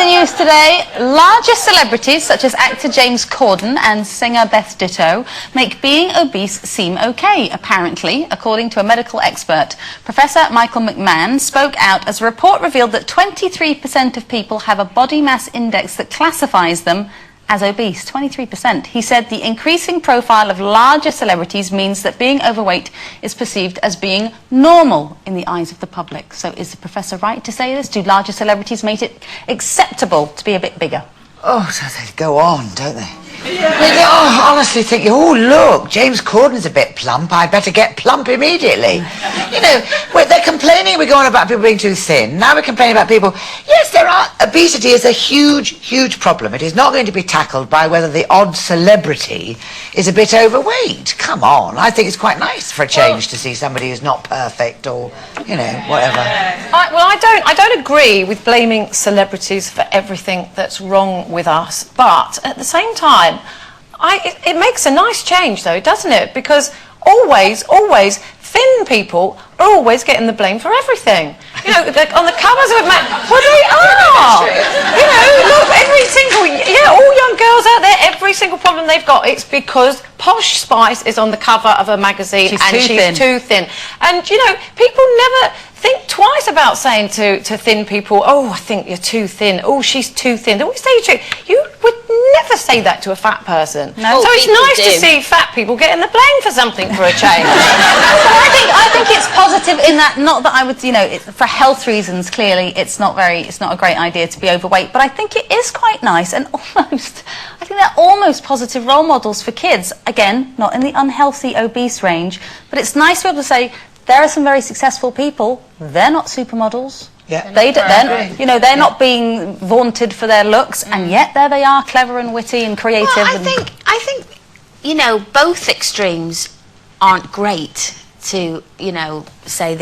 the news today, larger celebrities such as actor James Corden and singer Beth Ditto make being obese seem okay, apparently, according to a medical expert. Professor Michael McMahon spoke out as a report revealed that 23% of people have a body mass index that classifies them as obese. 23%. He said the increasing profile of larger celebrities means that being overweight is perceived as being normal in the eyes of the public. So is the professor right to say this? Do larger celebrities make it acceptable to be a bit bigger? Oh, so they go on, don't they? They honestly think, oh, look, James Corden's a bit plump, I'd better get plump immediately. You know, they're complaining, we're going about people being too thin. Now we're complaining about people. Yes, obesity is a huge, huge problem. It is not going to be tackled by whether the odd celebrity is a bit overweight. Come on, I think it's quite nice for a change to see somebody who's not perfect or, you know, whatever. I don't agree with blaming celebrities for everything that's wrong with us, but at the same time, it makes a nice change, though, doesn't it? Because always, thin people are always getting the blame for everything. You know, on the covers of well, they are. You know, look, all young girls out there, every single problem they've got, it's because Posh Spice is on the cover of a magazine she's too thin. And, you know, people never think twice about saying to thin people, oh, I think you're too thin. Oh, she's too thin. They always say you would never say that to a fat person. No. So it's nice to see fat people getting the blame for something for a change. I think it's positive in that, not that I would, you know, for health reasons, clearly it's not a great idea to be overweight, but I think it is quite nice and I think they're almost positive role models for kids. Again, not in the unhealthy, obese range, but it's nice to be able to say, there are some very successful people, they're not supermodels. Yeah. They're not being vaunted for their looks, and yet there they are, clever and witty and creative. Well, I think, you know, both extremes aren't great to, you know, say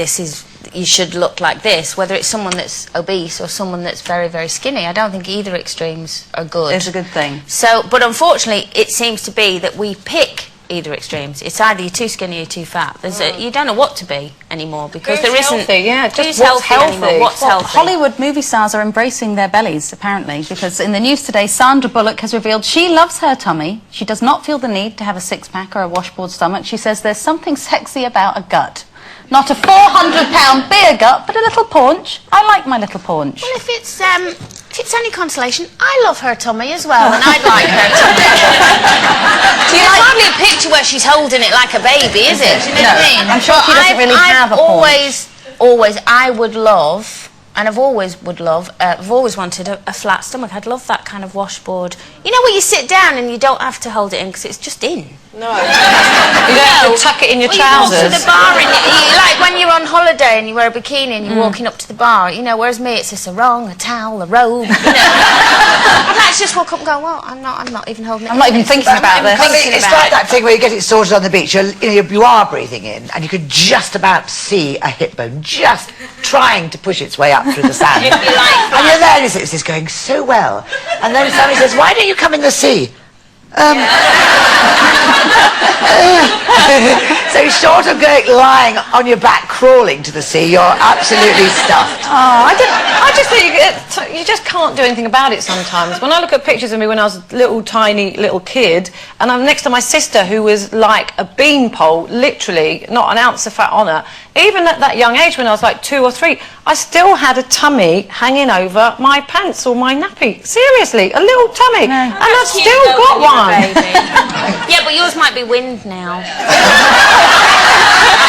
you should look like this, whether it's someone that's obese or someone that's very, very skinny. I don't think either extremes are good. It's a good thing. So, but unfortunately, it seems to be that we pick either extremes. It's either you're too skinny or too fat. You don't know what to be anymore because there isn't. Just what's healthy. What's healthy? Hollywood movie stars are embracing their bellies, apparently, because in the news today, Sandra Bullock has revealed she loves her tummy. She does not feel the need to have a six-pack or a washboard stomach. She says there's something sexy about a gut. Not a 400-pound beer gut, but a little paunch. I like my little paunch. Well, if it's any consolation, I love her tummy as well, and I'd like her tummy. It's hardly a picture where she's holding it like a baby, is it? Do you know what I mean? I'm sure she doesn't really have a paunch. I would love, and I've always wanted a flat stomach. I'd love that kind of washboard. You know where you sit down and you don't have to hold it in because it's just in. No. You don't have to tuck it in your trousers. You walk to the bar and like when you're on holiday and you wear a bikini and you're walking up to the bar, you know, whereas me it's a sarong, a towel, a robe, you know. I might just walk up and go, well, I'm not even holding it. I'm not even thinking about this. It's like that thing where you get it sorted on the beach, you are breathing in and you could just about see a hip bone just trying to push its way up through the sand. And you're there and it's just going so well. And then somebody says, why don't you come in the sea? So short of lying on your back crawling to the sea, you're absolutely stuffed. Oh, I just think you just can't do anything about it sometimes. When I look at pictures of me when I was a tiny little kid, and I'm next to my sister who was like a beanpole, literally, not an ounce of fat on her, even at that young age when I was like 2 or 3, I still had a tummy hanging over my pants or my nappy. Seriously, a little tummy. No. And I've still got one. Yeah, but yours might be wind now.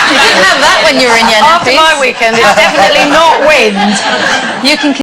You didn't have that when you were in your nappy. After my weekend, it's definitely not wind. You can